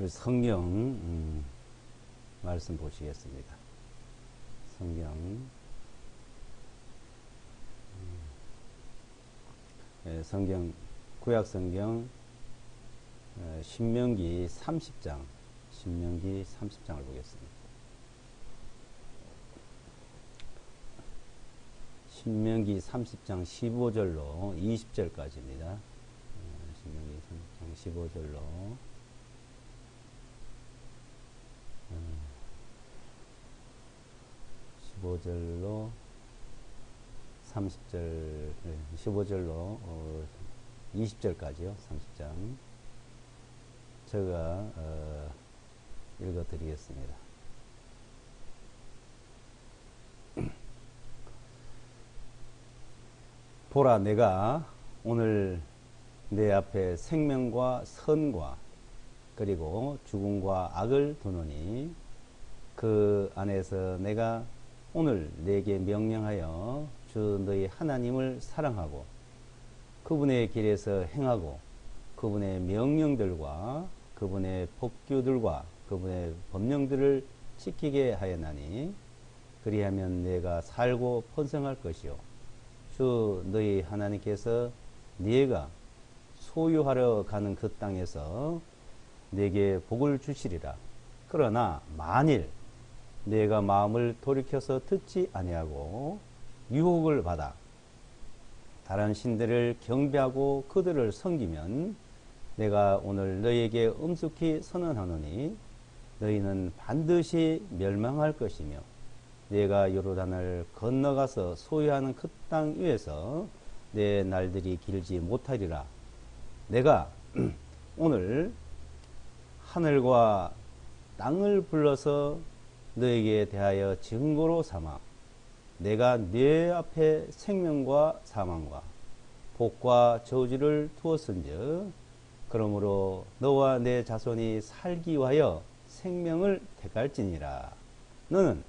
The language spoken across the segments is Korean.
성경 말씀 보시겠습니다. 성경 구약 성경 신명기 30장 신명기 30장을 보겠습니다. 신명기 30장 15절로 20절까지입니다. 신명기 30장 15절로 15절로 30절, 15절로 20절까지요. 30장. 제가 읽어드리겠습니다. 보라, 내가 오늘 내 앞에 생명과 선과 그리고 죽음과 악을 두노니 그 안에서 내가 오늘 내게 명령하여 주 너희 하나님을 사랑하고 그분의 길에서 행하고 그분의 명령들과 그분의 법규들과 그분의 법령들을 지키게 하였나니 그리하면 내가 살고 번성할 것이요 주 너희 하나님께서 네가 소유하러 가는 그 땅에서 내게 복을 주시리라. 그러나 만일 내가 마음을 돌이켜서 듣지 아니하고 유혹을 받아 다른 신들을 경배하고 그들을 섬기면 내가 오늘 너희에게 엄숙히 선언하노니 너희는 반드시 멸망할 것이며 내가 요르단을 건너가서 소유하는 그 땅 위에서 내 날들이 길지 못하리라. 내가 오늘 하늘과 땅을 불러서 너에게 대하여 증거로 삼아 내가 네 앞에 생명과 사망과 복과 저주를 두었은즉 그러므로 너와 내 자손이 살기 위하여 생명을 택할지니라. 너는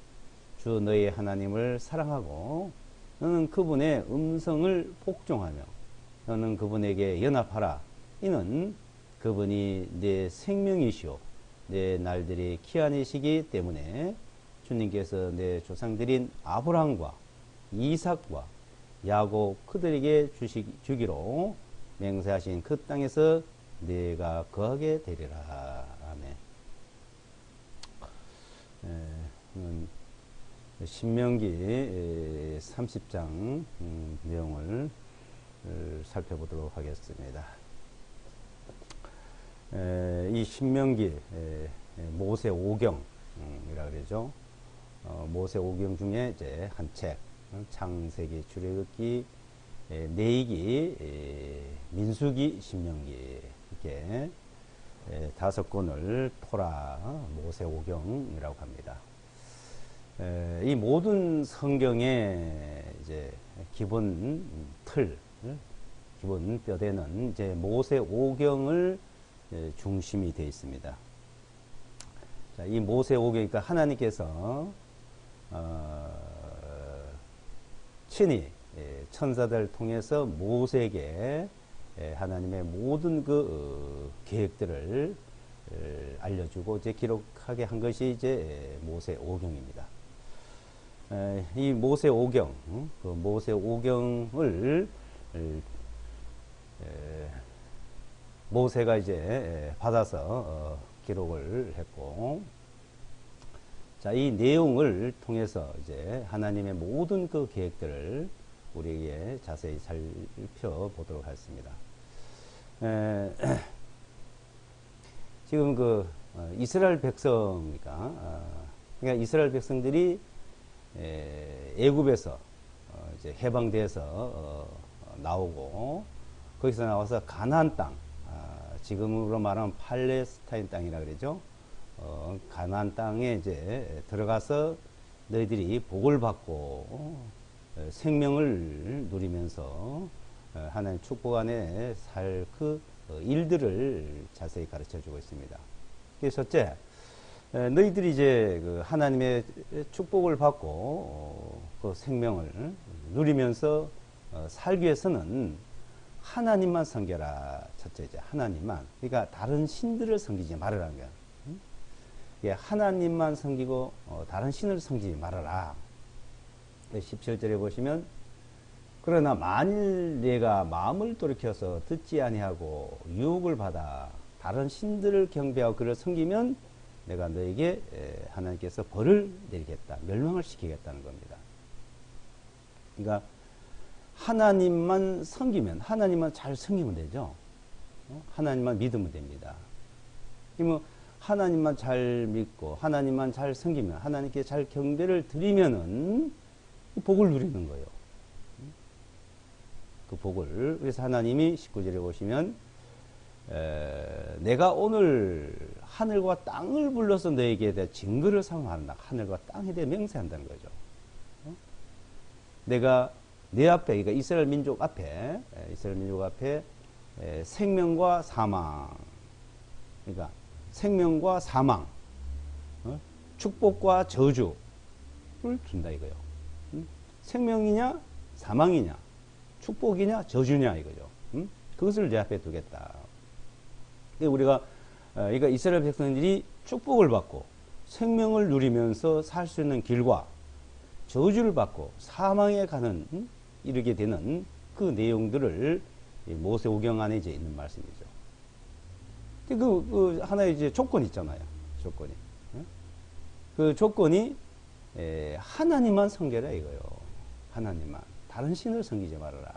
주 너희 하나님을 사랑하고 너는 그분의 음성을 복종하며 너는 그분에게 연합하라. 이는 그분이 내 생명이시오 내 날들이 기한이시기 때문에 주님께서 내 조상들인 아브라함과 이삭과 야곱 그들에게 주기로 맹세하신 그 땅에서 내가 거하게 되리라. 아멘. 신명기 30장 내용을 살펴보도록 하겠습니다. 이 신명기 모세 오경이라 그러죠. 모세 오경 중에 이제 한 책, 창세기, 출애굽기, 레위기, 민수기, 신명기 이렇게 5권을 토라 모세 오경이라고 합니다. 이 모든 성경의 이제 기본 틀, 기본 뼈대는 이제 모세 오경을 중심이 되어 있습니다. 자, 이 모세 오경이니까 하나님께서 친히 천사들 통해서 모세에게 하나님의 모든 그 계획들을 알려주고 이제 기록하게 한 것이 이제 모세 오경입니다. 이 모세 오경, 그 모세 오경을 모세가 이제 받아서 기록을 했고, 자, 이 내용을 통해서 이제 하나님의 모든 그 계획들을 우리에게 자세히 살펴보도록 하겠습니다. 지금 그 이스라엘 백성이니까, 그러니까 이스라엘 백성들이 애굽에서 이제 해방돼서 나오고 거기서 나와서 가나안 땅, 지금으로 말하면 팔레스타인 땅이라 그러죠. 가나안 땅에 이제 들어가서 너희들이 복을 받고 생명을 누리면서 하나님 축복 안에 살 그 일들을 자세히 가르쳐 주고 있습니다. 그래서 첫째, 너희들이 이제 그 하나님의 축복을 받고 그 생명을 누리면서 살기 위해서는 하나님만 섬겨라. 첫째 이제 하나님만. 그러니까 다른 신들을 섬기지 말으라는 거야. 예, 하나님만 섬기고 다른 신을 섬기지 말아라. 17절에 보시면 그러나 만일 내가 마음을 돌이켜서 듣지 아니하고 유혹을 받아 다른 신들을 경배하고 그를 섬기면 내가 너에게 하나님께서 벌을 내리겠다. 멸망을 시키겠다는 겁니다. 그러니까 하나님만 섬기면 하나님만 잘 섬기면 되죠. 하나님만 믿으면 됩니다. 그러면 하나님만 잘 믿고 하나님만 잘 섬기면 하나님께 잘 경배를 드리면은 복을 누리는 거예요. 그 복을. 그래서 하나님이 19절에 보시면 내가 오늘 하늘과 땅을 불러서 너에게 대해 증거를 삼아한다. 하늘과 땅에 대해 맹세한다는 거죠. 내가 내 앞에, 그러니까 이스라엘 민족 앞에 생명과 사망, 그러니까 생명과 사망, 축복과 저주를 준다 이거요. 생명이냐, 사망이냐, 축복이냐, 저주냐 이거죠. 그것을 내 앞에 두겠다. 우리가 그러니까 이스라엘 백성들이 축복을 받고 생명을 누리면서 살 수 있는 길과 저주를 받고 사망에 가는 이르게 되는 그 내용들을 모세오경 안에 이제 있는 말씀이죠. 그 하나의 이제 조건이 있잖아요. 조건이. 그 조건이 하나님만 섬겨라 이거요. 하나님만. 다른 신을 섬기지 말아라.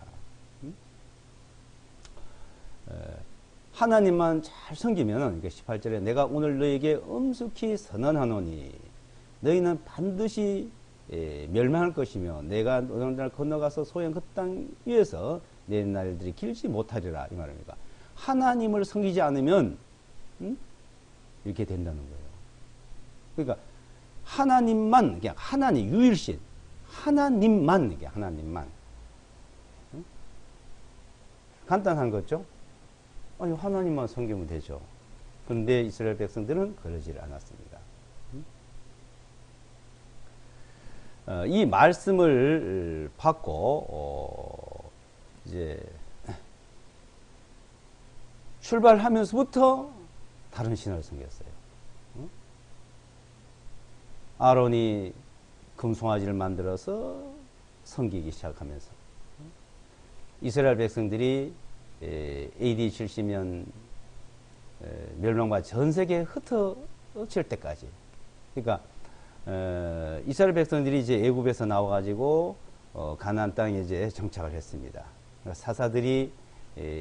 하나님만 잘 섬기면 18절에 내가 오늘 너에게 엄숙히 선언하노니 너희는 반드시 멸망할 것이며 내가 어느 날 건너가서 소형 그 땅 위에서 내 날들이 길지 못하리라 이 말입니다. 하나님을 섬기지 않으면 이렇게 된다는 거예요. 그러니까 하나님만 그냥 하나님 유일신 하나님만 이게 하나님만 간단한 거죠. 아니 하나님만 섬기면 되죠. 그런데 이스라엘 백성들은 그러지 않았습니다. 이 말씀을 받고 이제 출발하면서부터 다른 신을 섬겼어요. 아론이 금송아지를 만들어서 섬기기 시작하면서 이스라엘 백성들이 AD 70년 멸망과 전 세계에 흩어질 때까지, 그러니까 이스라엘 백성들이 이제 애굽에서 나와가지고 가나안 땅에 이제 정착을 했습니다. 사사들이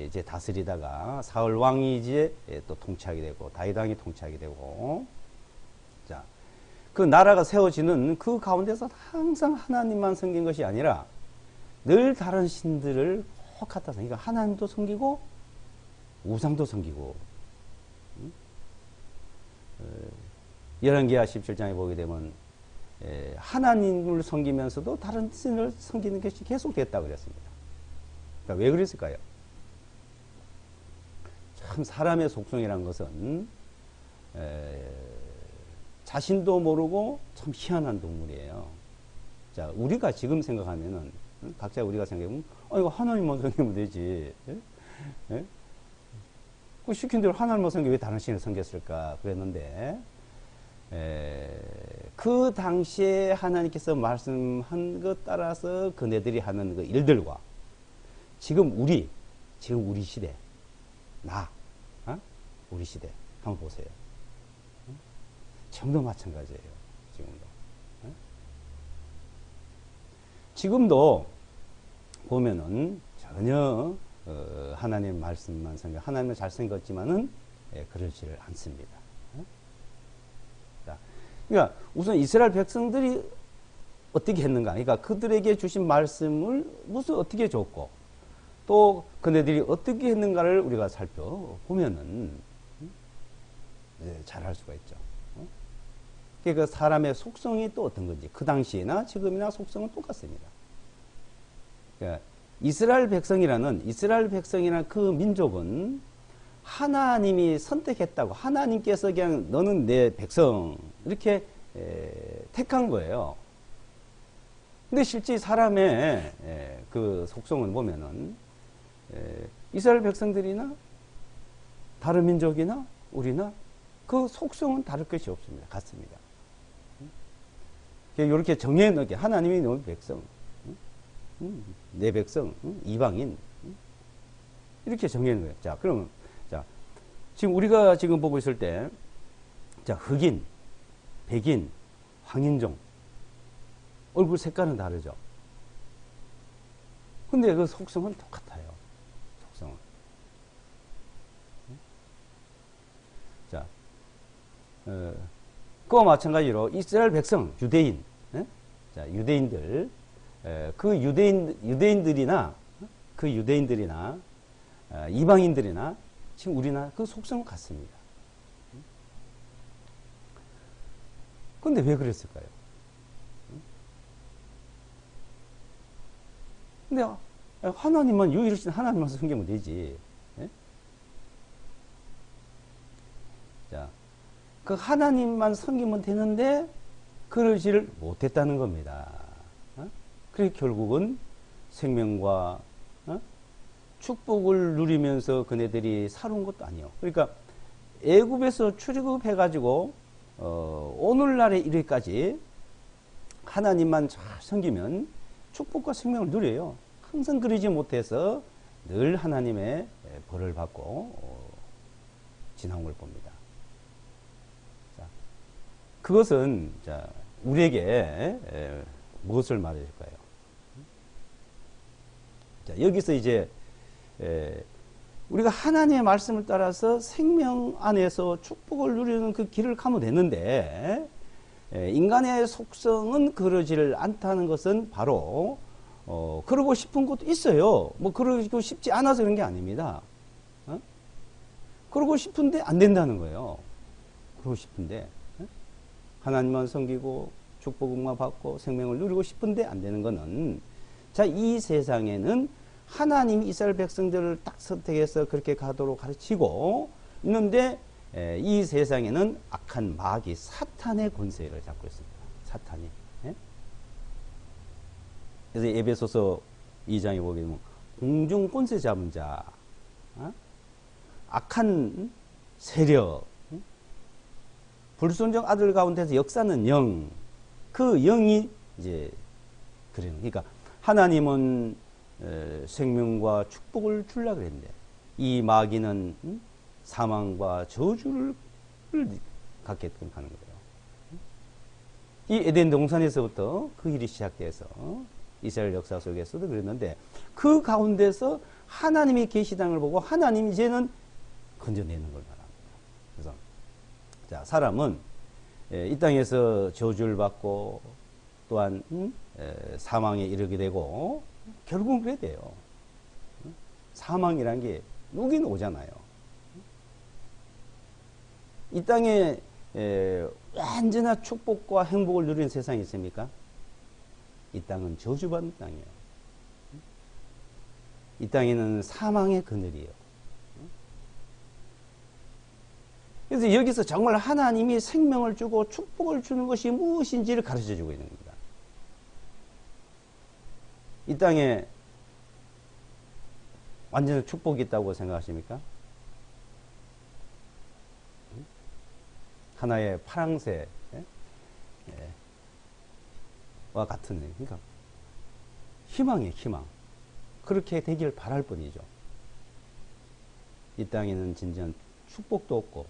이제 다스리다가 사울 왕이 이제 또 통치하게 되고 다윗 왕이 통치하게 되고, 자, 그 나라가 세워지는 그 가운데서 항상 하나님만 섬긴 것이 아니라 늘 다른 신들을 혹 갖다 섬기고, 그러니까 하나님도 섬기고 우상도 섬기고. 열왕기하 17장에 보게 되면 하나님을 섬기면서도 다른 신을 섬기는 것이 계속됐다고 그랬습니다. 그러니까 왜 그랬을까요? 참 사람의 속성이라는 것은 자신도 모르고 참 희한한 동물이에요. 자, 우리가 지금 생각하면은 각자 우리가 생각해보면 이거 하나님만 섬기면 되지. 예? 그 시킨 대로 하나님만 섬기면 왜 다른 신을 섬겼을까 그랬는데, 그 당시에 하나님께서 말씀한 것 따라서 그네들이 하는 그 일들과 지금 우리 시대, 우리 시대 한번 보세요. 지금도 마찬가지예요. 지금도 보면은 전혀 하나님 말씀만 생각, 하나님을 잘 생겼지만은 그러지를 않습니다. 그러니까 우선 이스라엘 백성들이 어떻게 했는가, 그러니까 그들에게 주신 말씀을 무슨 어떻게 줬고 또 그네들이 어떻게 했는가를 우리가 살펴보면은 잘 알 수가 있죠. 그러니까 사람의 속성이 또 어떤 건지 그 당시에나 지금이나 속성은 똑같습니다. 그러니까 이스라엘 백성이라는 그 민족은 하나님이 선택했다고, 하나님께서 그냥 너는 내 백성 이렇게 택한 거예요. 근데 실제 사람의 그 속성을 보면은 이스라엘 백성들이나 다른 민족이나 우리나 그 속성은 다를 것이 없습니다. 같습니다. 이렇게 정해 놓게 하나님이 너희 백성, 내 백성, 이방인 이렇게 정해 놓은 거예요. 자, 그러면 자 지금 우리가 지금 보고 있을 때, 자 흑인, 백인, 황인종 얼굴 색깔은 다르죠. 근데 그 속성은 똑같아요. 속성은. 자, 그와 마찬가지로 이스라엘 백성, 유대인, 자, 유대인들, 그 유대인들이나 이방인들이나 지금 우리나라 그 속성은 같습니다. 근데 왜 그랬을까요? 근데 하나님만 유일하신 하나님만 섬기면 되지. 예? 자, 그 하나님만 섬기면 되는데 그러지를 못했다는 겁니다. 그래서 결국은 생명과 축복을 누리면서 그네들이 살아온 것도 아니에요. 그러니까 애굽에서 출애굽해가지고 오늘날에 이르기까지 하나님만 잘 섬기면 축복과 생명을 누려요. 항상 그러지 못해서 늘 하나님의 벌을 받고 지나온 걸 봅니다. 자, 그것은 자, 우리에게 무엇을 말해줄까요? 자, 여기서 이제 우리가 하나님의 말씀을 따라서 생명 안에서 축복을 누리는 그 길을 가면 되는데, 인간의 속성은 그러지를 않다는 것은 바로 그러고 싶은 것도 있어요. 뭐 그러고 싶지 않아서 그런 게 아닙니다. 그러고 싶은데 안 된다는 거예요. 그러고 싶은데 하나님만 섬기고 축복만 받고 생명을 누리고 싶은데 안 되는 거는, 자, 이 세상에는 하나님이 이스라엘 백성들을 딱 선택해서 그렇게 가도록 가르치고 있는데, 이 세상에는 악한 마귀 사탄의 권세를 잡고 있습니다. 사탄이. 예? 그래서 에베소서 2장에 보게 되면 공중 권세 잡은 자, 악한 세력, 불순종 아들 가운데서 역사는 영, 그 영이 이제 그러는. 그러니까 하나님은 생명과 축복을 주려고 그랬는데 이 마귀는 사망과 저주를 갖게끔 하는 거예요. 이 에덴 동산에서부터 그 일이 시작돼서 이스라엘 역사 속에서도 그랬는데, 그 가운데서 하나님이 계시다는 걸 보고 하나님이 이제는 건져내는 걸 말합니다. 그래서 자, 사람은 이 땅에서 저주를 받고 또한 사망에 이르게 되고 결국은 그래야 돼요. 사망이란 게 누긴 오잖아요. 이 땅에 완전한 축복과 행복을 누리는 세상이 있습니까? 이 땅은 저주받는 땅이에요. 이 땅에는 사망의 그늘이에요. 그래서 여기서 정말 하나님이 생명을 주고 축복을 주는 것이 무엇인지를 가르쳐 주고 있는 겁니다. 이 땅에 완전한 축복이 있다고 생각하십니까? 하나의 파랑새와 같은, 그러니까 희망이에요, 희망. 그렇게 되길 바랄 뿐이죠. 이 땅에는 진정한 축복도 없고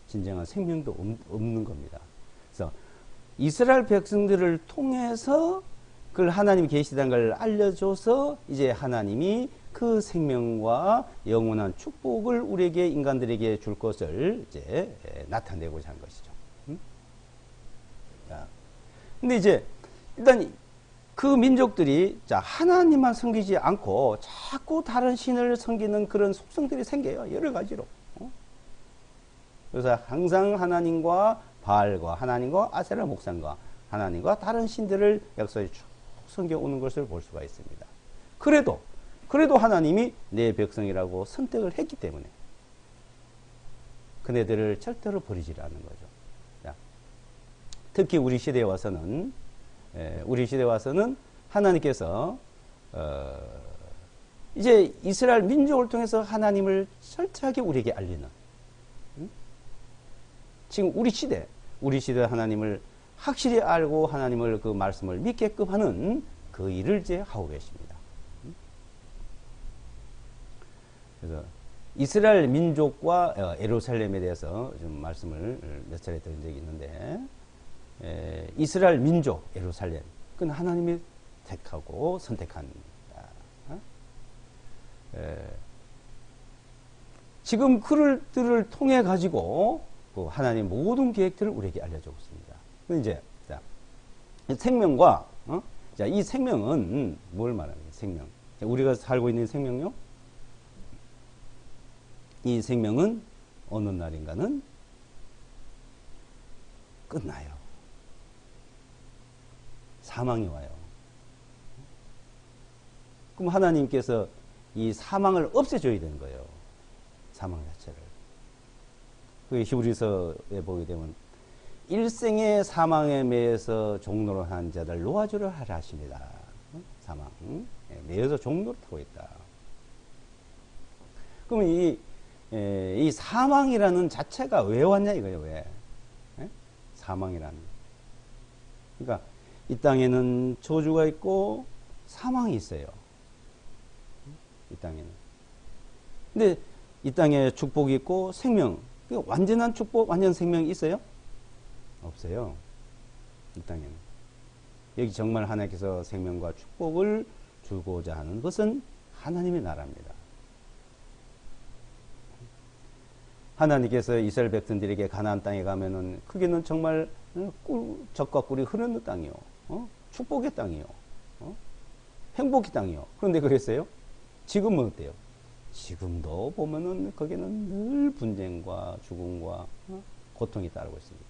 진정한 생명도 없는 겁니다. 그래서 이스라엘 백성들을 통해서 그걸 하나님이 계시다는 걸 알려줘서 이제 하나님이 그 생명과 영원한 축복을 우리에게, 인간들에게 줄 것을 이제 나타내고자 한 것이죠. 자, 근데 이제 일단 그 민족들이 자, 하나님만 섬기지 않고 자꾸 다른 신을 섬기는 그런 속성들이 생겨요. 여러 가지로. 그래서 항상 하나님과 바알과 하나님과 아세라 목상과 하나님과 다른 신들을 역사에 쭉 섬겨오는 것을 볼 수가 있습니다. 그래도 하나님이 내 백성이라고 선택을 했기 때문에 그네들을 절대로 버리지 않는 거죠. 자, 특히 우리 시대에 와서는 하나님께서 이제 이스라엘 민족을 통해서 하나님을 철저하게 우리에게 알리는, 지금 우리 시대 하나님을 확실히 알고 하나님을 그 말씀을 믿게끔 하는 그 일을 이제 하고 계십니다. 그래서 이스라엘 민족과 예루살렘에 대해서 좀 말씀을 몇 차례 드린 적이 있는데, 이스라엘 민족 예루살렘, 그건 하나님이 택하고 선택한, 지금 그들을 통해 가지고 그 하나님 모든 계획들을 우리에게 알려주고 있습니다. 이제 자, 생명과 자, 이 생명은 뭘 말하는 거예요? 생명. 우리가 살고 있는 생명요? 이 생명은 어느 날인가는 끝나요. 사망이 와요. 그럼 하나님께서 이 사망을 없애줘야 되는 거예요. 사망 자체를. 그 히브리서에 보게 되면 일생의 사망에 매여서 종로로 한 자들 놓아주려 하라 하십니다. 사망. 매여서 종로를 타고 있다. 그러면 이 사망이라는 자체가 왜 왔냐 이거예요. 왜? 사망이라는. 그러니까 이 땅에는 저주가 있고 사망이 있어요. 이 땅에는. 근데 이 땅에 축복이 있고 생명, 완전한 축복, 완전 생명이 있어요? 없어요. 이 땅에는. 여기 정말 하나님께서 생명과 축복을 주고자 하는 것은 하나님의 나라입니다. 하나님께서 이스라엘 백성들에게 가나안 땅에 가면은 그게는 정말 젖과 꿀이 흐르는 땅이요, 축복의 땅이요, 행복의 땅이요. 그런데 그랬어요? 지금은 어때요? 지금도 보면은 거기는 늘 분쟁과 죽음과 고통이 따르고 있습니다.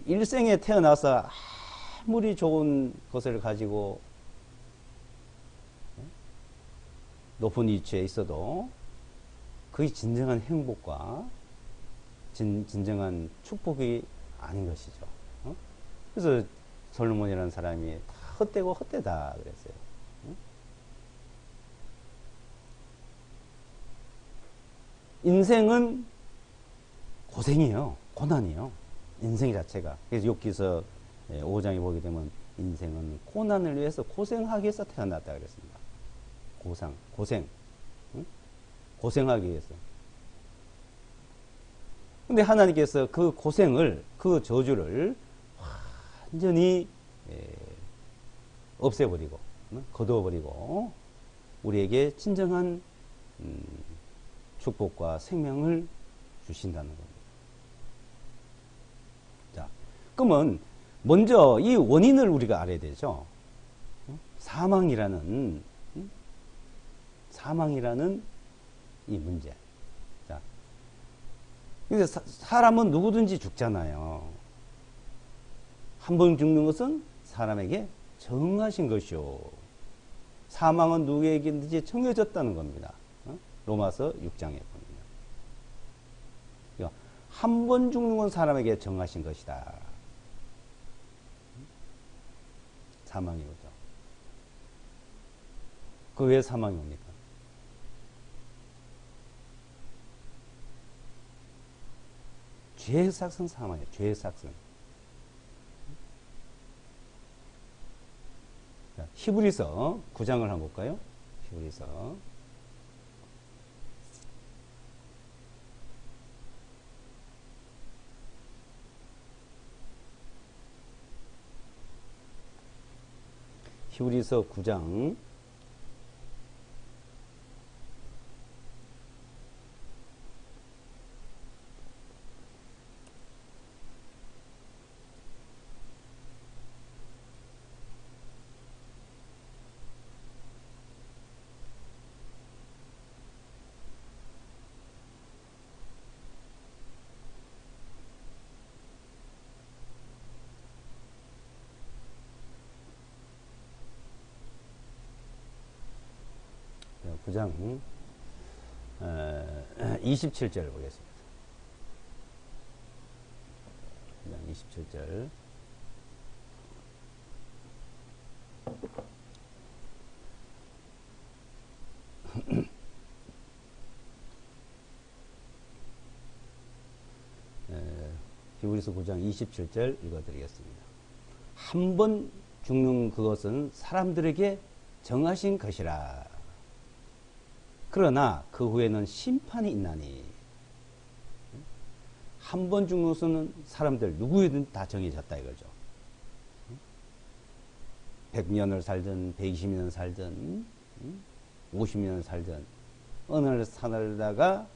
일생에 태어나서 아무리 좋은 것을 가지고 높은 위치에 있어도 그게 진정한 행복과 진정한 축복이 아닌 것이죠. 그래서 솔로몬이라는 사람이 다 헛되고 헛되다 그랬어요. 인생은 고생이에요. 고난이에요. 인생 자체가. 그래서 욥기서 5장에 보게 되면 인생은 고난을 위해서 고생하기 위해서 태어났다 그랬습니다. 고생. 응? 고생하기 위해서. 근데 하나님께서 그 고생을, 그 저주를 완전히 없애버리고, 거두어버리고, 우리에게 진정한 축복과 생명을 주신다는 겁니다. 자, 그러면 먼저 이 원인을 우리가 알아야 되죠. 사망이라는 이 문제. 자, 근데 사람은 누구든지 죽잖아요. 한 번 죽는 것은 사람에게 정하신 것이요. 사망은 누구에게든지 정해졌다는 겁니다. 로마서 6장에 보면. 한 번 죽는 건 사람에게 정하신 것이다. 사망이 오죠. 그 왜 사망이 옵니까? 죄의 삭은 사망이에요. 죄의 삭은. 히브리서 9장을 한번 볼까요? 히브리서. 히브리서 9장 9장 27절 보겠습니다. 9장 27절. 히브리서 9장 27절 읽어드리겠습니다. 한 번 죽는 그것은 사람들에게 정하신 것이라. 그러나 그 후에는 심판이 있나니. 한 번 죽는 것은 사람들 누구에든 다 정해졌다 이거죠. 100년을 살든 120년 살든 50년 살든 어느 날 살다가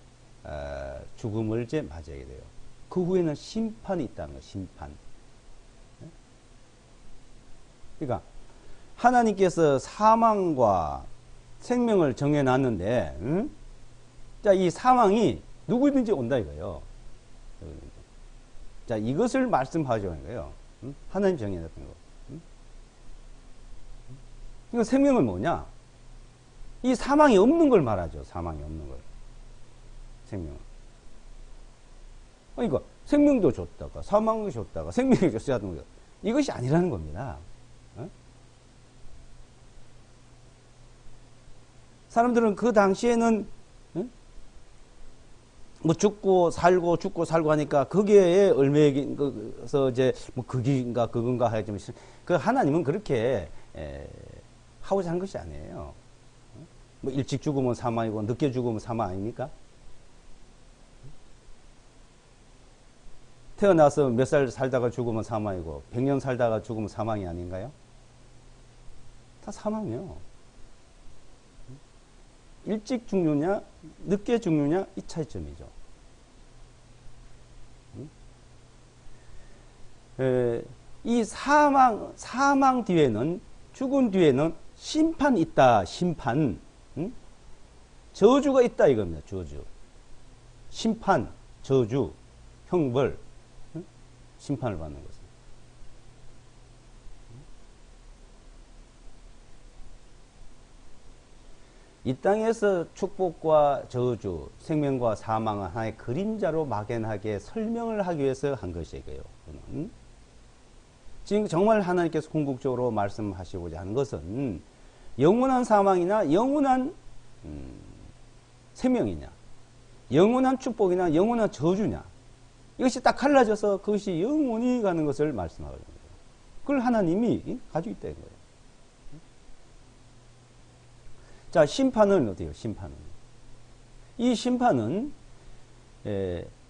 죽음을 이제 맞이하게 돼요. 그 후에는 심판이 있다는 거예요. 심판. 그러니까 하나님께서 사망과 생명을 정해놨는데, 응? 자, 이 사망이 누구든지 온다 이거예요. 자, 이것을 말씀하자는 거예요. 응? 하나님 정해놨던 거. 응? 이거 생명은 뭐냐? 이 사망이 없는 걸 말하죠. 사망이 없는 걸. 생명은. 그러니까 생명도 줬다가 사망도 줬다가 생명이 줬어야 하는 거예요. 이것이 아니라는 겁니다. 어? 사람들은 그 당시에는 뭐 죽고 살고 하니까 거기에 얽매여서 이제 뭐 그긴가 그건가 하지만 그 하나님은 그렇게 하고자 한 것이 아니에요. 뭐 일찍 죽으면 사망이고 늦게 죽으면 사망 아닙니까? 태어나서 몇 살 살다가 죽으면 사망이고 100년 살다가 죽으면 사망이 아닌가요? 다 사망이요. 일찍 죽느냐 늦게 죽느냐 이 차이점이죠. 이 사망 뒤에는 죽은 뒤에는 심판이 있다. 심판. 저주가 있다 이겁니다. 저주. 심판, 저주, 형벌, 심판을 받는 것은. 이 땅에서 축복과 저주, 생명과 사망은 하나의 그림자로 막연하게 설명을 하기 위해서 한 것이고요. 지금 정말 하나님께서 궁극적으로 말씀하시고자 하는 것은 영원한 사망이나 영원한 생명이냐, 영원한 축복이나 영원한 저주냐, 이것이 딱 갈라져서 그것이 영원히 가는 것을 말씀하거든요. 그걸 하나님이 가지고 있다는 거예요. 자, 심판은 어때요? 심판은. 이 심판은,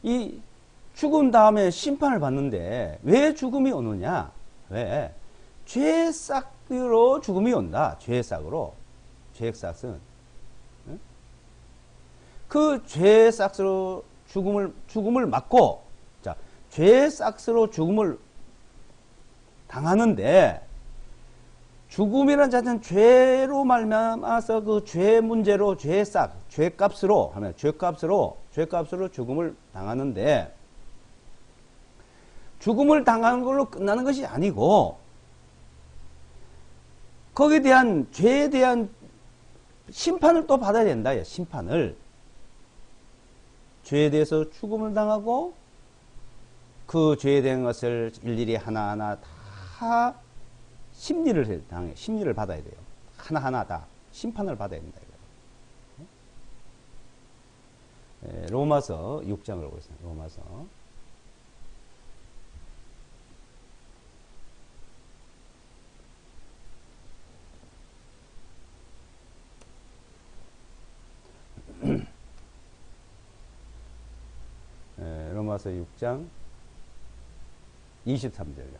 이 죽은 다음에 심판을 받는데 왜 죽음이 오느냐? 왜? 죄의 싹으로 죽음이 온다. 죄의 싹으로. 죄의 싹은. 그 죄의 싹으로 죽음을 맞고, 자, 죄의 싹으로 죽음을 당하는데, 죽음이라는 자체는 죄로 말미암아서 그 죄 문제로 죄의 싹, 죄값으로 하면 죄값으로 죽음을 당하는데, 죽음을 당하는 걸로 끝나는 것이 아니고, 거기에 대한 죄에 대한 심판을 또 받아야 된다. 심판을. 죄에 대해서 죽음을 당하고 그 죄에 대한 것을 일일이 하나하나 다 심리를 받아야 돼요. 하나하나 다 심판을 받아야 된다. 로마서 6장을 보겠습니다. 로마서. 로마서 6장 23절요.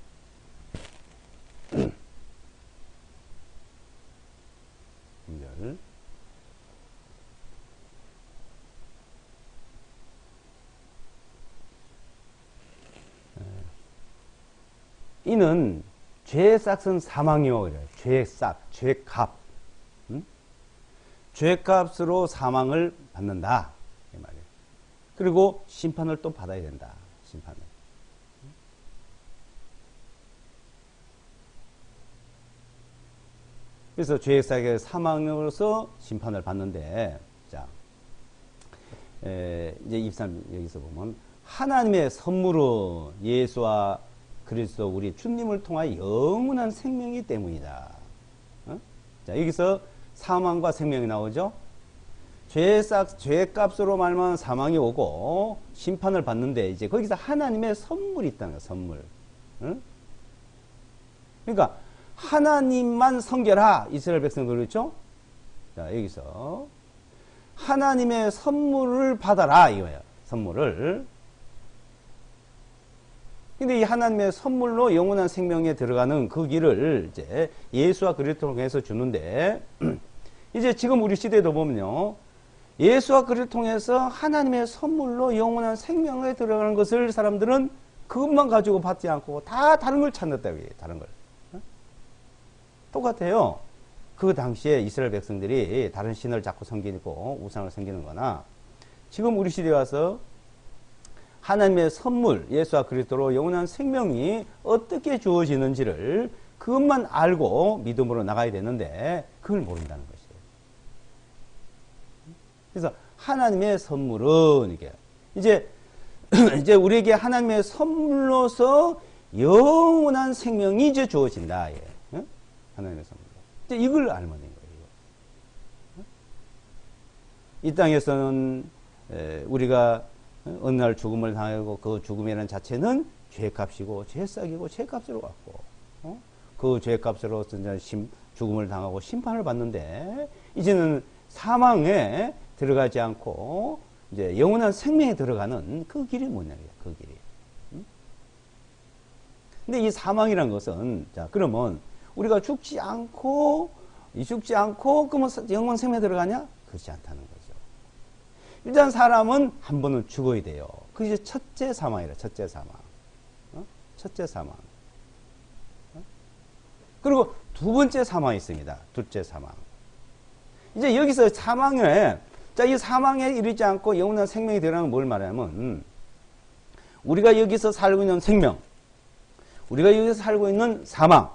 이는 죄의 싹은 사망이요. 죄의 싹, 죄값. 죄값으로 사망을 받는다. 이 말이에요. 그리고 심판을 또 받아야 된다. 심판을. 그래서 죄의 싹의 사망으로서 심판을 받는데, 자, 이제 23 여기서 보면 하나님의 선물은 예수와 그리스도 우리 주님을 통하여 영원한 생명이기 때문이다. 자, 여기서 사망과 생명이 나오죠. 죄값으로 말미암아 사망이 오고 심판을 받는데 이제 거기서 하나님의 선물이 있다는 거야. 선물. 응? 그러니까 하나님만 섬겨라. 이스라엘 백성들 그랬죠? 자, 여기서 하나님의 선물을 받아라 이거예요. 선물을. 근데 이 하나님의 선물로 영원한 생명에 들어가는 그 길을 이제 예수와 그리스도를 통해서 주는데 이제 지금 우리 시대에도 보면요. 예수와 그리스도를 통해서 하나님의 선물로 영원한 생명에 들어가는 것을 사람들은 그것만 가지고 받지 않고 다 다른 걸 찾는다. 다른 걸. 똑같아요. 그 당시에 이스라엘 백성들이 다른 신을 자꾸 섬기고 우상을 섬기는 거나 지금 우리 시대에 와서 하나님의 선물 예수와 그리스도로 영원한 생명이 어떻게 주어지는지를 그것만 알고 믿음으로 나가야 되는데 그걸 모른다는 것이에요. 그래서 하나님의 선물은 이게 이제 우리에게 하나님의 선물로서 영원한 생명이 이제 주어진다. 예. 하나님의 선물. 이제 이걸 알면 된 거예요. 이 땅에서는 우리가 어느 날 죽음을 당하고 그 죽음이라는 자체는 죄값이고 죄싹이고 죄값으로 왔고 그 죄값으로 죽음을 당하고 심판을 받는데 이제는 사망에 들어가지 않고 이제 영원한 생명에 들어가는 그 길이 뭐냐고요. 그 길이. 근데 이 사망이란 것은 자 그러면 우리가 죽지 않고 그러면 영원 생명에 들어가냐? 그렇지 않다는 거죠. 일단 사람은 한 번은 죽어야 돼요. 그게 첫째 사망이라 첫째 사망. 첫째 사망. 그리고 두 번째 사망이 있습니다. 둘째 사망. 이제 여기서 사망에 자, 이 사망에 이르지 않고 영원한 생명이 되라는 뭘 말하냐면 우리가 여기서 살고 있는 생명, 우리가 여기서 살고 있는 사망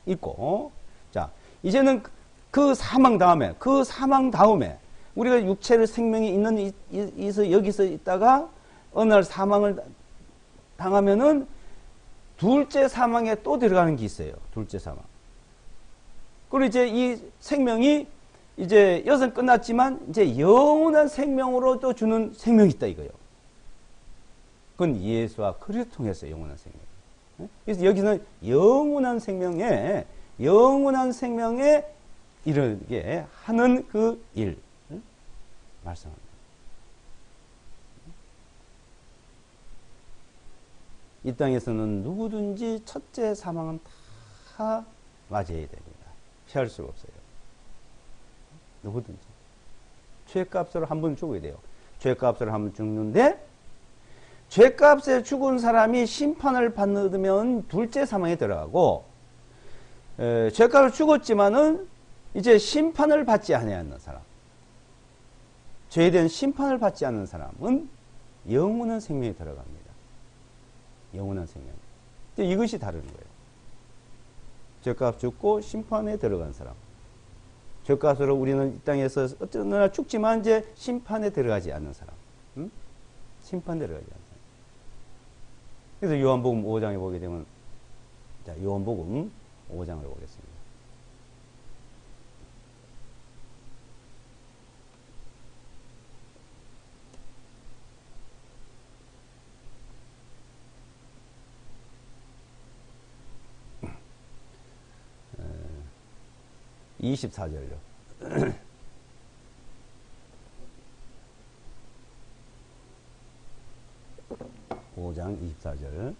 있고 자, 이제는 그 사망 다음에 우리가 육체를 생명이 있는 여기서 있다가 어느 날 사망을 당하면은 둘째 사망에 또 들어가는 게 있어요. 둘째 사망. 그리고 이제 이 생명이 이제 여기서 끝났지만 이제 영원한 생명으로 또 주는 생명이 있다 이거예요. 그건 예수와 그리스도 통해서 영원한 생명. 그래서 여기서는 영원한 생명에 이르게 하는 그 일 말씀합니다. 이 땅에서는 누구든지 첫째 사망은 다 맞이해야 됩니다. 피할 수가 없어요. 누구든지. 죄값으로 한 번 죽어야 돼요. 죄값으로 한 번 죽는데 죄값에 죽은 사람이 심판을 받으면 둘째 사망에 들어가고 죄값을 죽었지만은 이제 심판을 받지 않는 사람 죄에 대한 심판을 받지 않는 사람은 영원한 생명에 들어갑니다. 영원한 생명. 이것이 다른 거예요. 죄값 죽고 심판에 들어간 사람. 죄값으로 우리는 이 땅에서 어떤 날 죽지만 이제 심판에 들어가지 않는 사람. 심판에 들어가지 않는 사람. 그래서 요한복음 5장에 보게 되면 자, 요한복음 5장을 보겠습니다. 에, 24절요. 5장 24절.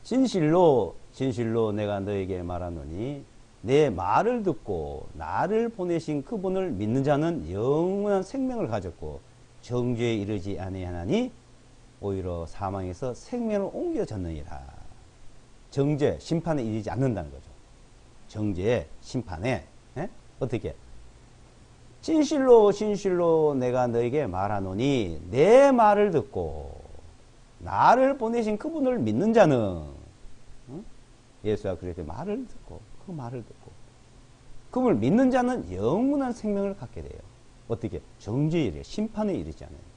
진실로 내가 너에게 말하노니 내 말을 듣고 나를 보내신 그분을 믿는 자는 영원한 생명을 가졌고 정죄에 이르지 아니하나니 오히려 사망에서 생명을 옮겨졌느니라. 정죄, 심판에 이르지 않는다는 거죠. 정죄, 심판에 어떻게? 진실로 내가 너에게 말하노니 내 말을 듣고 나를 보내신 그분을 믿는 자는 예수와 그리스도의 말을 듣고 그 말을 듣고 그분을 믿는 자는 영원한 생명을 갖게 돼요. 어떻게? 정죄에 이르 심판에 이르지 않으니까.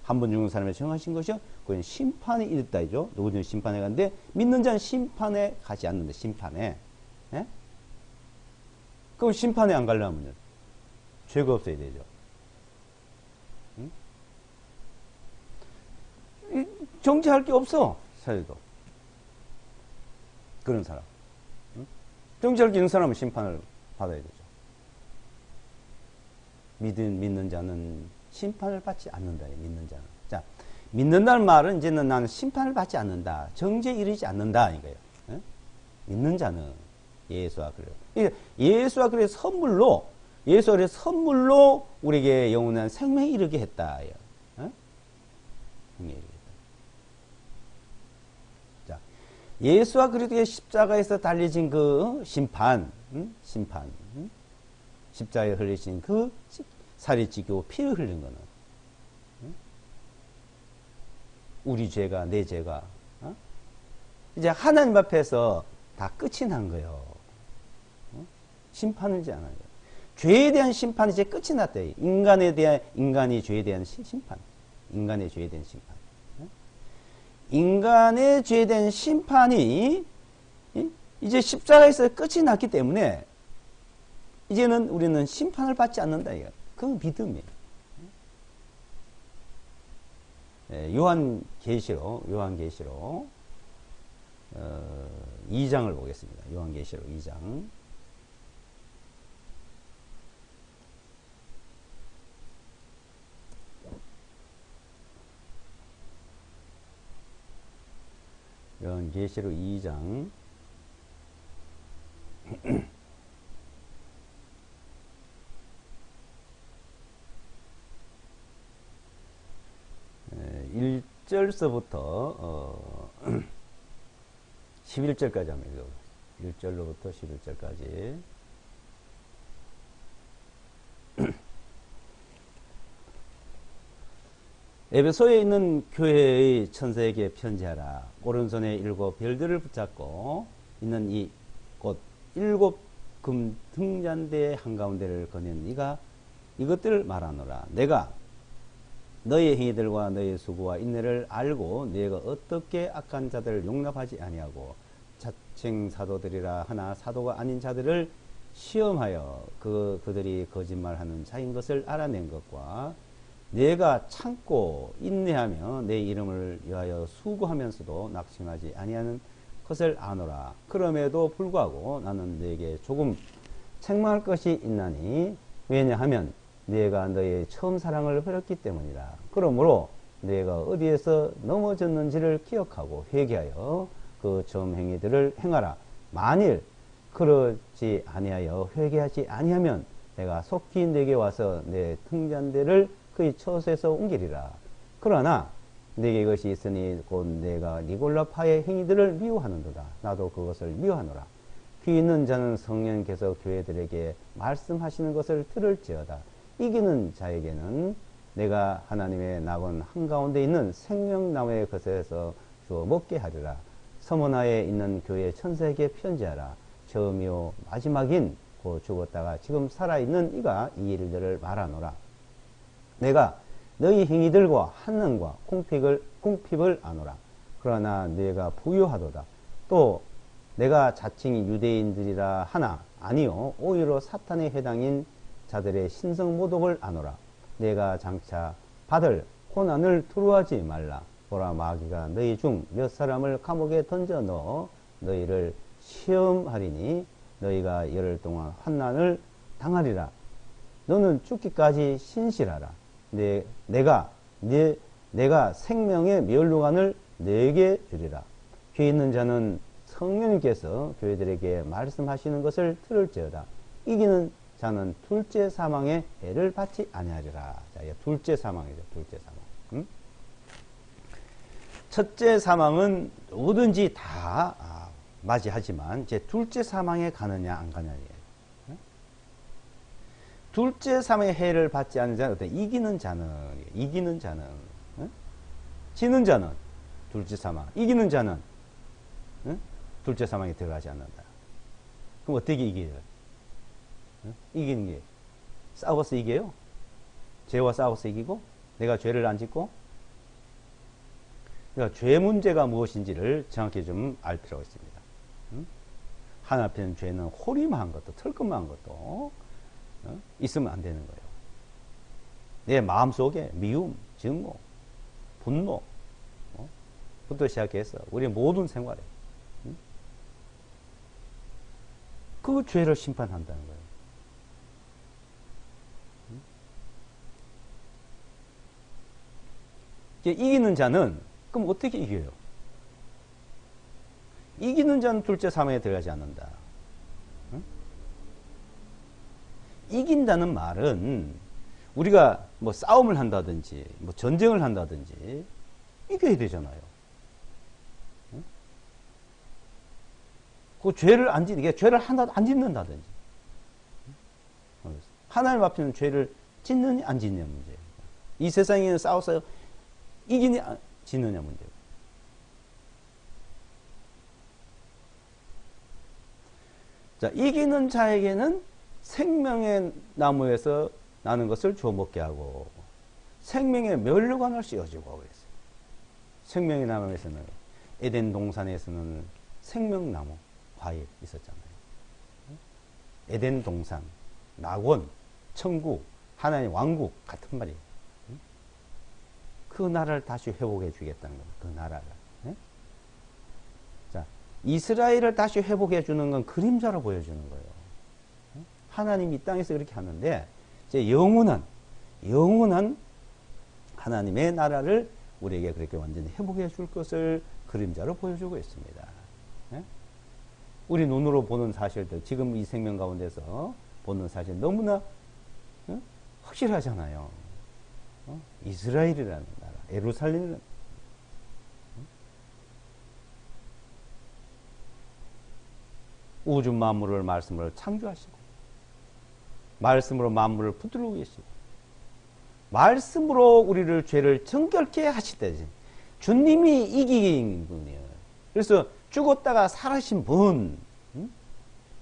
한 번 죽은 사람을 정하신 것이요 그건 심판에 이르다이죠. 누구든 심판에 가는데 믿는 자는 심판에 가지 않는데 심판에. 그럼 심판에 안 가려면요. 죄가 없어야 되죠. 응? 정죄할 게 없어. 사회도. 그런 사람. 응? 정죄할 게 있는 사람은 심판을 받아야 되죠. 믿는 자는 심판을 받지 않는다. 믿는 자는. 자, 믿는다는 말은 이제는 나는 심판을 받지 않는다. 정죄에 이르지 않는다. 이거예요. 응? 믿는 자는 예수와 그리스도. 예수와 그리스도 선물로, 예수와 그리스도 선물로 우리에게 영원한 생명에 이르게 했다. 응? 생명에 이르게 했다. 자, 예수와 그리스도의 십자가에서 달려진 그 심판, 심판, 십자가에 흘리신 그 살이 찢기고 피를 흘린 거는 우리 죄가, 내 죄가 이제 하나님 앞에서 다 끝이 난 거예요. 심판을 이제 안 하죠. 죄에 대한 심판이 이제 끝이 났대. 인간의 죄에 대한 심판. 인간의 죄에 대한 심판. 인간의 죄에 대한 심판이 이제 십자가에서 끝이 났기 때문에 이제는 우리는 심판을 받지 않는다. 그건 믿음이에요. 요한계시록 2장을 보겠습니다. 요한계시록 2장. 요한계시록 2장 1절서부터 11절까지 한번 읽어보겠습니다. 1절로부터 11절까지. 에베소에 있는 교회의 천사에게 편지하라. 오른손에 7 별들을 붙잡고 있는 이 곧 7 금 등잔대의 한가운데를 거는 네가 이것들을 말하노라. 내가 너의 행위들과 너의 수고와 인내를 알고 네가 어떻게 악한 자들을 용납하지 아니하고 자칭 사도들이라 하나 사도가 아닌 자들을 시험하여 그들이 거짓말하는 자인 것을 알아낸 것과 내가 참고 인내하며 내 이름을 위하여 수고하면서도 낙심하지 아니하는 것을 아노라. 그럼에도 불구하고 나는 네게 조금 책망할 것이 있나니 왜냐하면 네가 너의 처음 사랑을 버렸기 때문이라. 그러므로 네가 어디에서 넘어졌는지를 기억하고 회개하여 그 처음 행위들을 행하라. 만일 그러지 아니하여 회개하지 아니하면 내가 속히 네게 와서 내 등잔대를 그의 처소에서 옮기리라. 그러나 네게 이것이 있으니 곧 내가 니골라파의 행위들을 미워하는도다. 나도 그것을 미워하노라. 귀 있는 자는 성령께서 교회들에게 말씀하시는 것을 들을지어다. 이기는 자에게는 내가 하나님의 낙원 한가운데 있는 생명나무의 것에서 주어 먹게 하리라. 서머나에 있는 교회 천사에게 편지하라. 처음이요 마지막인 곧 죽었다가 지금 살아있는 이가 이 일들을 말하노라. 내가 너희 행위들과 한능과 궁핍을 아노라. 그러나 네가 부유하도다. 또 내가 자칭 유대인들이라 하나 아니요 오히려 사탄의 해당인 자들의 신성 모독을 아노라. 내가 장차 받을 고난을 두려워하지 말라. 보라 마귀가 너희 중 몇 사람을 감옥에 던져 넣어 너희를 시험하리니 너희가 열흘 동안 환난을 당하리라. 너는 죽기까지 신실하라. 내가 생명의 멸류관을 네게 주리라. 귀 있는 자는 성령님께서 교회들에게 말씀하시는 것을 들을지어다. 이기는 자는 둘째 사망의 해를 받지 아니하리라. 자, 이게 둘째 사망이죠. 둘째 사망. 첫째 사망은 누구든지 다 맞이하지만 이제 둘째 사망에 가느냐 안 가느냐. 둘째 사망의 해를 받지 않는 자는 어때? 이기는 자는 지는 자는 둘째 사망, 이기는 자는 둘째 사망에 들어가지 않는다. 그럼 어떻게 이겨요? 이기는 게 싸워서 이겨요? 죄와 싸워서 이기고 내가 죄를 안 짓고. 그러니까 죄 문제가 무엇인지를 정확히 좀 알 필요가 있습니다. 하나님 앞에는 죄는 호림한 것도 털끔한 것도 있으면 안 되는 거예요. 내 마음속에 미움, 증오, 분노 부터 시작해서 우리 모든 생활에 그 죄를 심판한다는 거예요. 이기는 자는 그럼 어떻게 이겨요? 이기는 자는 둘째 사망에 들어가지 않는다. 이긴다는 말은 우리가 뭐 싸움을 한다든지 뭐 전쟁을 한다든지 이겨야 되잖아요. 그 죄를 안 짓는 게 죄를 하나도 안 짓는다든지 하나님 앞에는 죄를 짓느냐 안 짓느냐 문제예요. 이 세상에는 싸워서 이기냐 짓느냐 문제예요. 자, 이기는 자에게는 생명의 나무에서 나는 것을 주워 먹게 하고 생명의 멸류관을 씌워주고 그랬어요. 생명의 나무에서는 에덴 동산에서는 생명나무 과일 있었잖아요. 에덴 동산, 낙원, 천국, 하나님의 왕국 같은 말이에요. 그 나라를 다시 회복해 주겠다는 거예요. 그 나라를. 자, 이스라엘을 다시 회복해 주는 건 그림자로 보여주는 거예요. 하나님이 이 땅에서 그렇게 하는데 이제 영원한 하나님의 나라를 우리에게 그렇게 완전히 회복해 줄 것을 그림자로 보여주고 있습니다. 우리 눈으로 보는 사실들, 지금 이 생명 가운데서 보는 사실 너무나 확실하잖아요. 이스라엘이라는 나라, 예루살렘이라는 우주 만물을 말씀으로 창조하시고 말씀으로 만물을 붙들고 계시고 말씀으로 우리를 죄를 정결케 하시다지 주님이 이긴 분이에요. 그래서 죽었다가 살아신 분,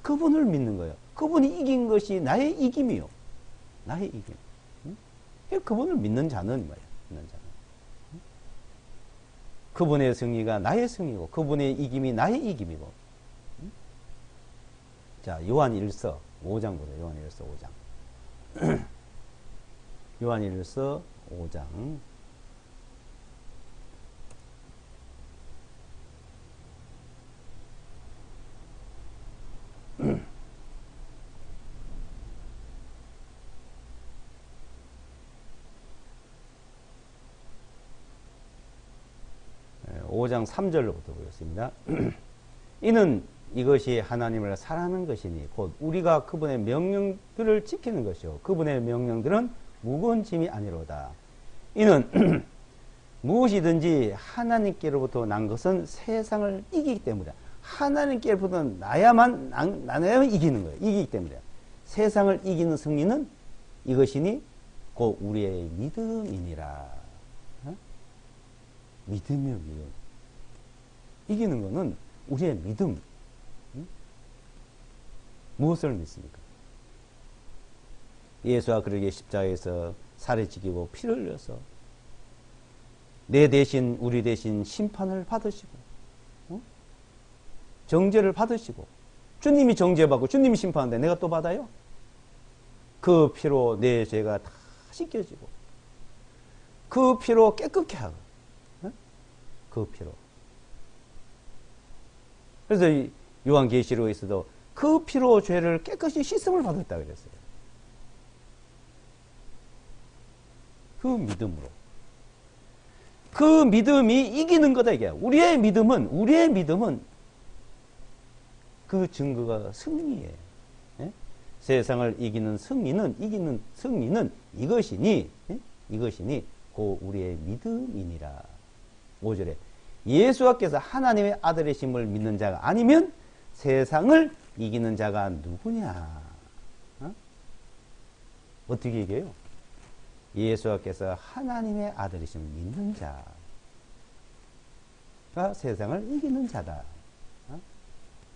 그분을 믿는 거예요. 그분이 이긴 것이 나의 이김이요. 나의 이김. 그분을 믿는 자는 뭐예요? 믿는 자는. 그분의 승리가 나의 승리고 그분의 이김이 나의 이김이고. 자, 요한일서 5장 보자. 요한일서 5장. 요한일서 5장. 네, 5장 3절로부터 보겠습니다. 이는 이것이 하나님을 사랑하는 것이니 곧 우리가 그분의 명령들을 지키는 것이요 그분의 명령들은 무거운 짐이 아니로다. 이는 무엇이든지 하나님께로부터 난 것은 세상을 이기기 때문이다. 하나님께로부터 나야만 이기는 거예요. 이기기 때문이다. 세상을 이기는 승리는 이것이니 곧 우리의 믿음이니라. 믿음이요, 믿음. 이기는 것은 우리의 믿음. 무엇을 믿습니까? 예수와 그러기에 십자가에서 살이 찢기고 피를 흘려서 내 대신 우리 대신 심판을 받으시고 정죄를 받으시고 주님이 정죄받고 주님이 심판하는데 내가 또 받아요? 그 피로 내 죄가 다 씻겨지고 그 피로 깨끗게 하고 그 피로. 그래서 요한계시록에서도 그 피로 죄를 깨끗이 씻음을 받았다 그랬어요. 그 믿음으로. 그 믿음이 이기는 거다 이게. 우리의 믿음은 그 증거가 승리예요. 예? 세상을 이기는 승리는 이것이니 고 우리의 믿음이니라. 5절에 예수께서 하나님의 아들이심을 믿는 자가 아니면 세상을 이기는 자가 누구냐? 어떻게 얘기해요? 예수께서 하나님의 아들이심을 믿는 자가 세상을 이기는 자다.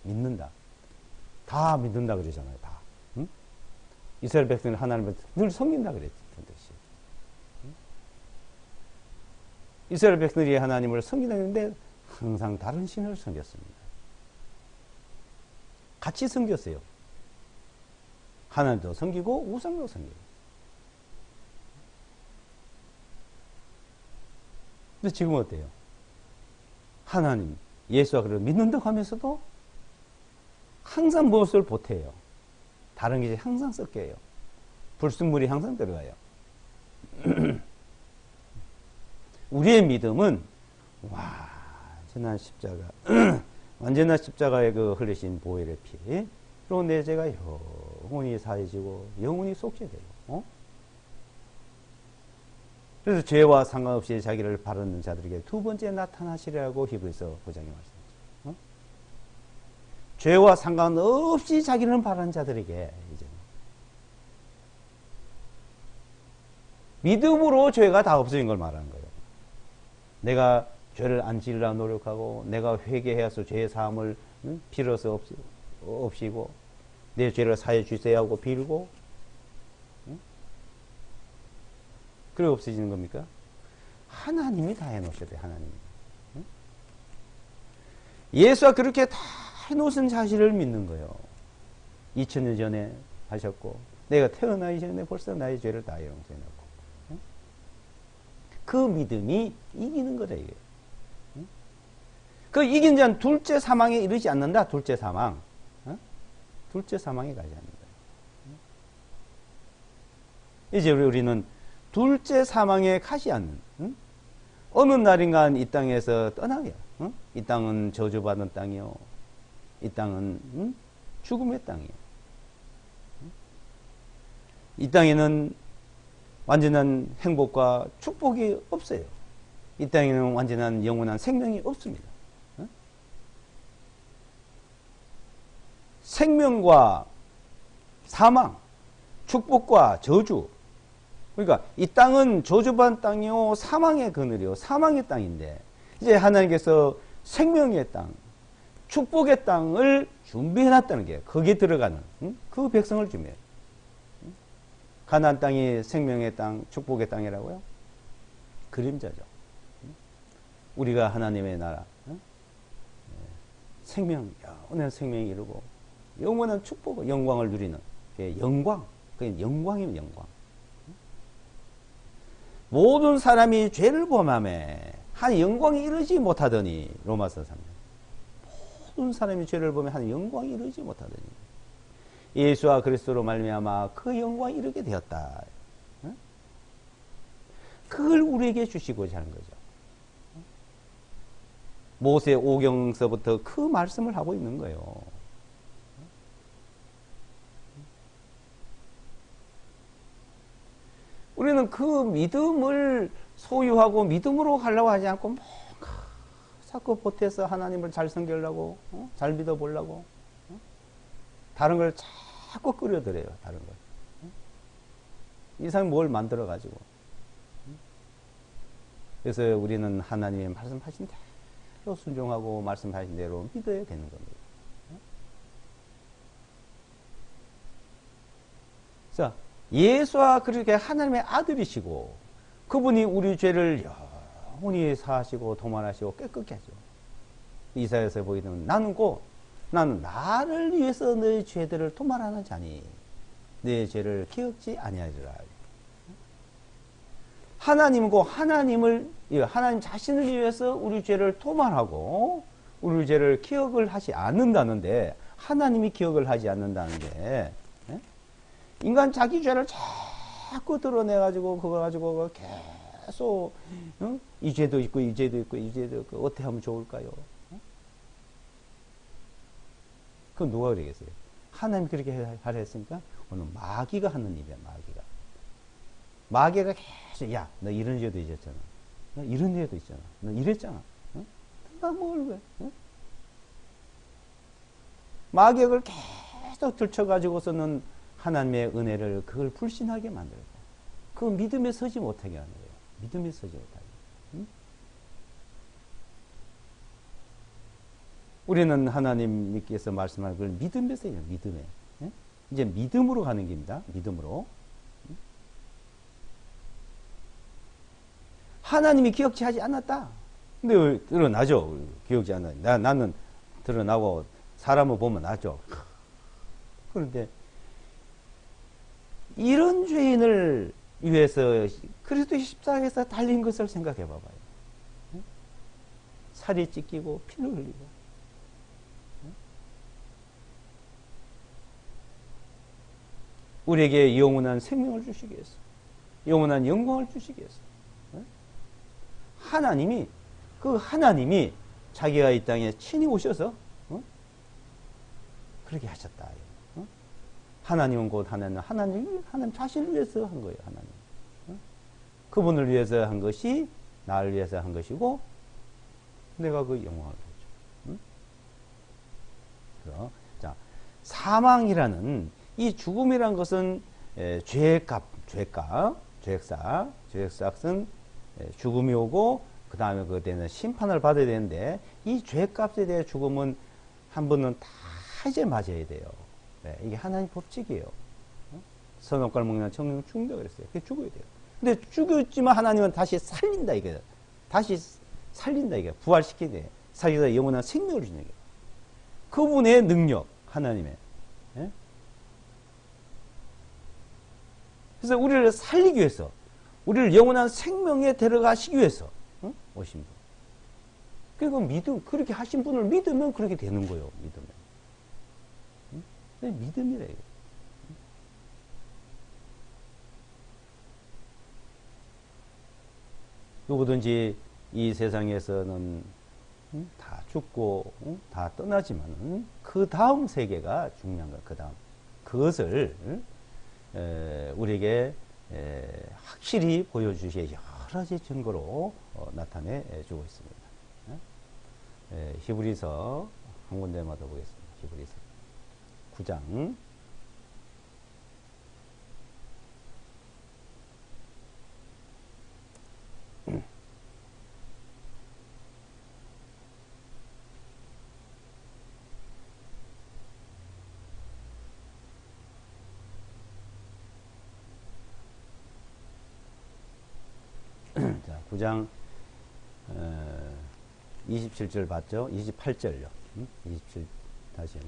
믿는다. 다 믿는다 그러잖아요. 다. 응? 이스라엘 백성은 하나님을 늘 섬긴다 그랬던 뜻이. 이스라엘 백성들이 하나님을 섬기는데 항상 다른 신을 섬겼습니다. 같이 섬겼어요. 하나님도 섬기고 우상도 섬기고. 근데 지금 어때요? 하나님, 예수와 그를 믿는다고 하면서도 항상 무엇을 보태요? 다른 게 항상 섞여요. 불순물이 항상 들어가요. 우리의 믿음은 완전한 십자가, 완전한 십자가의 그 흘리신 보혈의 피, 그리고 내 죄가 영원히 사해지고 영원히 속죄되고, 그래서 죄와 상관없이 자기를 바르는 자들에게 두 번째 나타나시리라고 히브리서 9장에 말씀하죠. 죄와 상관없이 자기를 바르는 자들에게 이제 믿음으로 죄가 다 없어진 걸 말하는 거예요. 내가 죄를 안 지으려 노력하고 내가 회개해서 죄의 사함을 빌어서 없이고 내 죄를 사해 주세요 하고 빌고 그래 없어지는 겁니까? 하나님이 다 해놓으셔야 돼요. 하나님이. 예수가 그렇게 다 해놓으신 사실을 믿는 거예요. 2000년 전에 하셨고 내가 태어나기 전에 벌써 나의 죄를 다 용서해놓고 그 믿음이 이기는 거다 이게. 그 이긴 자는 둘째 사망에 이르지 않는다. 둘째 사망. 둘째 사망에 가지 않는다. 이제 우리는 둘째 사망에 가지 않는 어느 날인가 이 땅에서 떠나요. 이 땅은 저주받은 땅이요. 이 땅은 죽음의 땅이에요. 이 땅에는 완전한 행복과 축복이 없어요. 이 땅에는 완전한 영원한 생명이 없습니다. 생명과 사망, 축복과 저주. 그러니까 이 땅은 저주받은 땅이요, 사망의 그늘이요, 사망의 땅인데 이제 하나님께서 생명의 땅, 축복의 땅을 준비해놨다는 게 거기에 들어가는 그 백성을 준비해요. 가나안 땅이 생명의 땅, 축복의 땅이라고요? 그림자죠. 우리가 하나님의 나라, 생명, 영원한 생명이 이루고 영원한 축복, 영광을 누리는 영광, 그게 영광이면 영광. 모든 사람이 죄를 범하매 한 영광이 이르지 못하더니 로마서 3장. 모든 사람이 죄를 범해 한 영광이 이르지 못하더니 예수와 그리스도로 말미암아 그 영광이 이르게 되었다. 그걸 우리에게 주시고자 하는 거죠. 모세 오경서부터 그 말씀을 하고 있는 거예요. 우리는 그 믿음을 소유하고 믿음으로 가려고 하지 않고 뭔가 자꾸 보태서 하나님을 잘 섬기려고 잘 믿어보려고 다른 걸 자꾸 끌어들여요. 다른 걸. 이 사람이 뭘 만들어 가지고. 그래서 우리는 하나님의 말씀하신 대로 순종하고 말씀하신 대로 믿어야 되는 겁니다. 자, 예수와 그렇게 하나님의 아들이시고 그분이 우리 죄를 영원히 사하시고 도말하시고 깨끗게 하죠. 이사야서 보이는 나는 나를 위해서 너의 죄들을 도말하는 자니 내 죄를 기억지 아니하리라. 하나님과 하나님 자신을 위해서 우리 죄를 도말하고 우리 죄를 기억을 하지 않는다는데 하나님이 기억을 하지 않는다는데 인간 자기 죄를 자꾸 드러내가지고 그거 가지고 계속 이 죄도 있고 이 죄도 있고 이 죄도 있고 어떻게 하면 좋을까요? 그건 누가 그러겠어요? 하나님이 그렇게 하려 했으니까 오늘 마귀가 하는 일이야. 마귀가 계속 야 너 이런 죄도 있었잖아. 너 이런 죄도 있잖아. 너 이랬잖아. 나 뭘 왜? 마귀를 계속 들쳐가지고서는 하나님의 은혜를 그걸 불신하게 만들고 그 믿음에 서지 못하게 하는 거예요. 믿음에 서지 못하게. 우리는 하나님께서 말씀하는 걸 믿음에서 해요. 믿음에. 이제 믿음으로 가는 길입니다. 믿음으로. 하나님이 기억지 하지 않았다. 근데 드러나죠. 기억지 않았다. 나는 드러나고 사람을 보면 나죠. 그런데 이런 죄인을 위해서 그리스도의 십자가에서 달린 것을 생각해 봐봐요. 살이 찢기고 피를 흘리고 우리에게 영원한 생명을 주시기 위해서, 영원한 영광을 주시기 위해서 하나님이, 그 하나님이 자기가 이 땅에 친히 오셔서 그렇게 하셨다. 하나님은 곧 하나님 자신을 위해서 한 거예요. 하나님. 그분을 위해서 한 것이 나를 위해서 한 것이고 내가 그 영광을 보죠. 그래서 자, 사망이라는 이 죽음이란 것은 죄값은 죽음이 오고 그 다음에 그때는 심판을 받아야 되는데 이 죄값에 대해 죽음은 한 번은 다 이제 맞아야 돼요. 네, 이게 하나님 법칙이에요. 선악과를 먹는 청년 죽는다 그랬어요. 그게 죽어야 돼요. 근데 죽였지만 하나님은 다시 살린다 이게. 다시 살린다 이게. 부활시키네. 살리다 영원한 생명을 주는 게. 그분의 능력, 하나님의. 네? 그래서 우리를 살리기 위해서, 우리를 영원한 생명에 데려가시기 위해서 오신 분. 그리고 믿음, 그렇게 하신 분을 믿으면 그렇게 되는 거예요. 믿으면. 믿음이래. 누구든지 이 세상에서는 다 죽고 다 떠나지만 그 다음 세계가 중요한 거야. 그 다음 그것을 우리에게 확실히 보여주시기에 여러 가지 증거로 나타내 주고 있습니다. 히브리서 한 군데마다 보겠습니다. 히브리서 9장 자, 9장 27절 봤죠? 28절요. 27 다시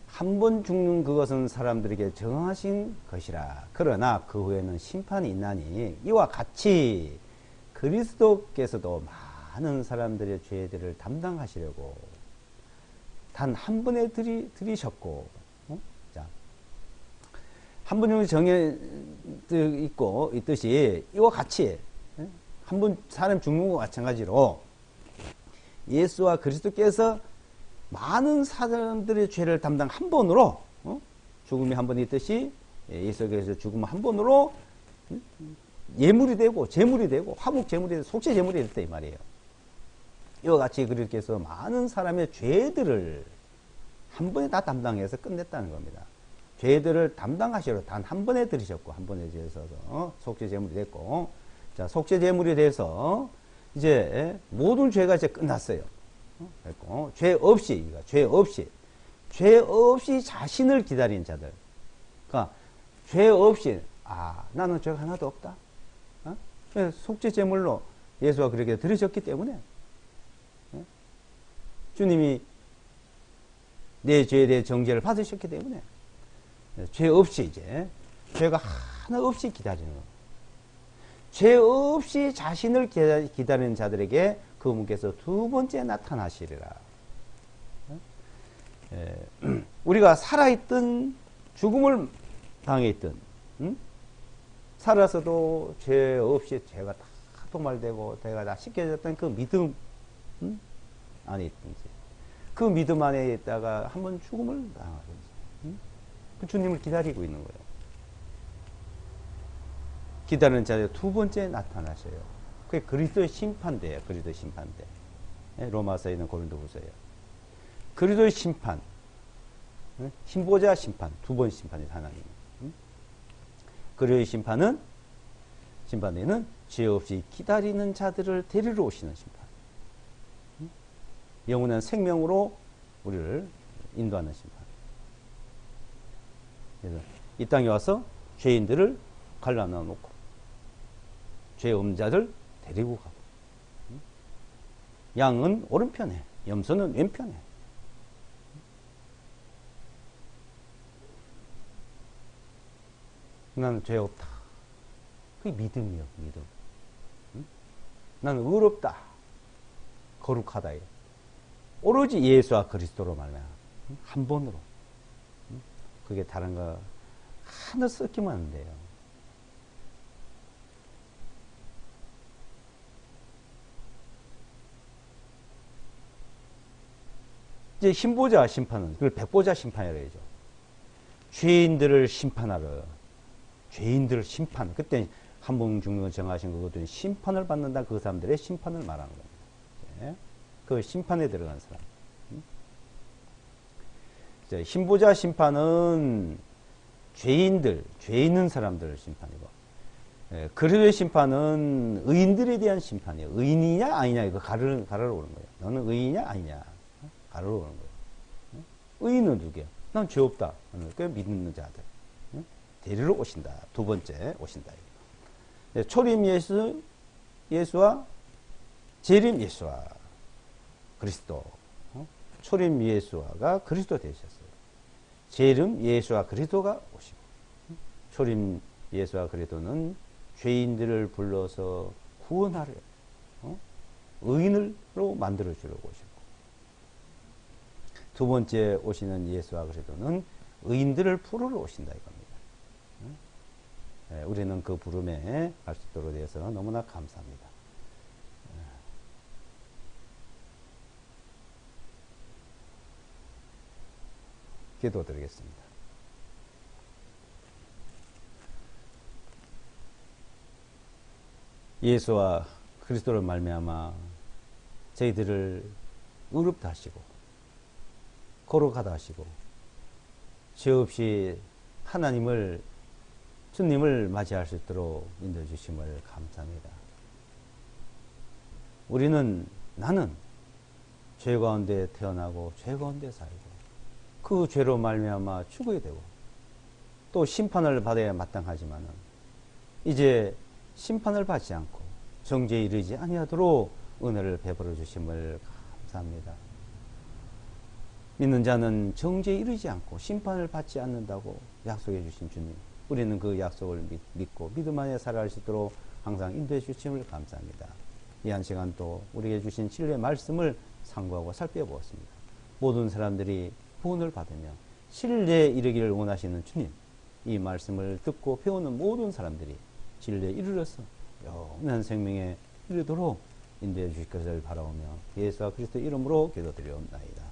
한 번 죽는 그것은 사람들에게 정하신 것이라. 그러나 그 후에는 심판이 있나니 이와 같이 그리스도께서도 많은 사람들의 죄들을 담당하시려고 단 한 번에 들이셨고, 자, 한 번 정도 정해 있고 있듯이 이와 같이 한 번 사람 죽는 것과 마찬가지로 예수와 그리스도께서 많은 사람들의 죄를 담당 한 번으로 죽음이 한 번 있듯이 예수께서 죽음 한 번으로 예물이 되고 제물이 되고 화목 제물이 되고 속죄 제물이 됐다 이 말이에요. 이와 같이 그리스도께서 많은 사람의 죄들을 한 번에 다 담당해서 끝냈다는 겁니다. 죄들을 담당하시러 단 한 번에 들으셨고 한 번에 있어서 속죄 제물이 됐고, 자, 속죄 제물이 돼서 이제 모든 죄가 이제 끝났어요. 그랬고, 죄 없이 자신을 기다린 자들. 그러니까 죄 없이 나는 죄가 하나도 없다. 속죄 제물로 예수가 그렇게 들으셨기 때문에 주님이 내 죄에 대해 정죄를 받으셨기 때문에 죄 없이 이제 죄가 하나 없이 기다리는 거. 죄 없이 자신을 기다리는 자들에게 그분께서 두 번째 나타나시리라. 우리가 살아있던 죽음을 당해있던 살아서도 죄 없이 죄가 다 도말되고 죄가 다 씻겨졌던 그 믿음 안에 있든지 그 믿음 안에 있다가 한번 죽음을 당하든지 그 주님을 기다리고 있는 거예요. 기다리는 자들 두 번째 나타나셔요. 그게 그리스도의 심판대예요. 그리스도의 심판대. 로마서에 있는 고린도후서예요. 그리스도의 심판, 힘보자 심판, 두 번 심판이 하나님. 그리스도의 심판에는 죄 없이 기다리는 자들을 데리러 오시는 심판. 영원한 생명으로 우리를 인도하는 심판. 그래서 이 땅에 와서 죄인들을 갈라놔 놓고 죄 없는 자들 데리고 가고, 양은 오른편에, 염소는 왼편에. 나는 죄 없다. 그게 믿음이요, 믿음. 응? 나는 의롭다. 거룩하다. 오로지 예수와 그리스도로 말미암아 한 번으로. 응? 그게 다른 거 하나 섞이면 안 돼요. 이제 신보자 심판은 그걸 백보자 심판이라고 하죠. 죄인들을 심판하러, 죄인들을 심판. 그때 한 번 죽는 거 정하신 거거든요. 심판을 받는다. 그 사람들의 심판을 말하는 겁니다. 네. 그 심판에 들어간 사람. 이제 신보자 심판은 죄인들, 죄 있는 사람들 심판이고, 그리스도의 심판은 의인들에 대한 심판이에요. 의인이냐 아니냐 이거 가르러 오는 거예요. 너는 의인이냐 아니냐 가르러 오는 거예요. 의인은 누구야? 난 죄 없다. 그 믿는 자들 데리러 오신다. 두 번째 오신다. 초림 예수와 재림 예수와 그리스도. 초림 예수가 그리스도 되셨어요. 재림 예수와 그리스도가 오시고, 초림 예수와 그리스도는 죄인들을 불러서 구원하려 의인으로 만들어 주려고 오시고, 두 번째 오시는 예수와 그리스도는 의인들을 부르러 오신다 이겁니다. 우리는 그 부름에 갈 수 있도록 되어서 너무나 감사합니다. 기도드리겠습니다. 예수와 그리스도를 말미암아 저희들을 의롭다 하시고 거룩하다 하시고 죄 없이 하나님을 주님을 맞이할 수 있도록 인도해 주심을 감사합니다. 나는 죄 가운데 태어나고 죄 가운데 살고 그 죄로 말미암아 죽어야 되고 또 심판을 받아야 마땅하지만은 이제 심판을 받지 않고 정죄에 이르지 아니하도록 은혜를 베풀어 주심을 감사합니다. 믿는 자는 정죄에 이르지 않고 심판을 받지 않는다고 약속해 주신 주님, 우리는 그 약속을 믿고 믿음 안에 살아갈 수 있도록 항상 인도해 주심을 감사합니다. 이 한 시간 또 우리에게 주신 진리의 말씀을 상고하고 살펴보았습니다. 모든 사람들이 구원을 받으며 진리에 이르기를 원하시는 주님, 이 말씀을 듣고 배우는 모든 사람들이 진리에 이르러서 영원한 생명에 이르도록 인도해 주실 것을 바라오며 예수와 그리스도 이름으로 기도드리옵나이다.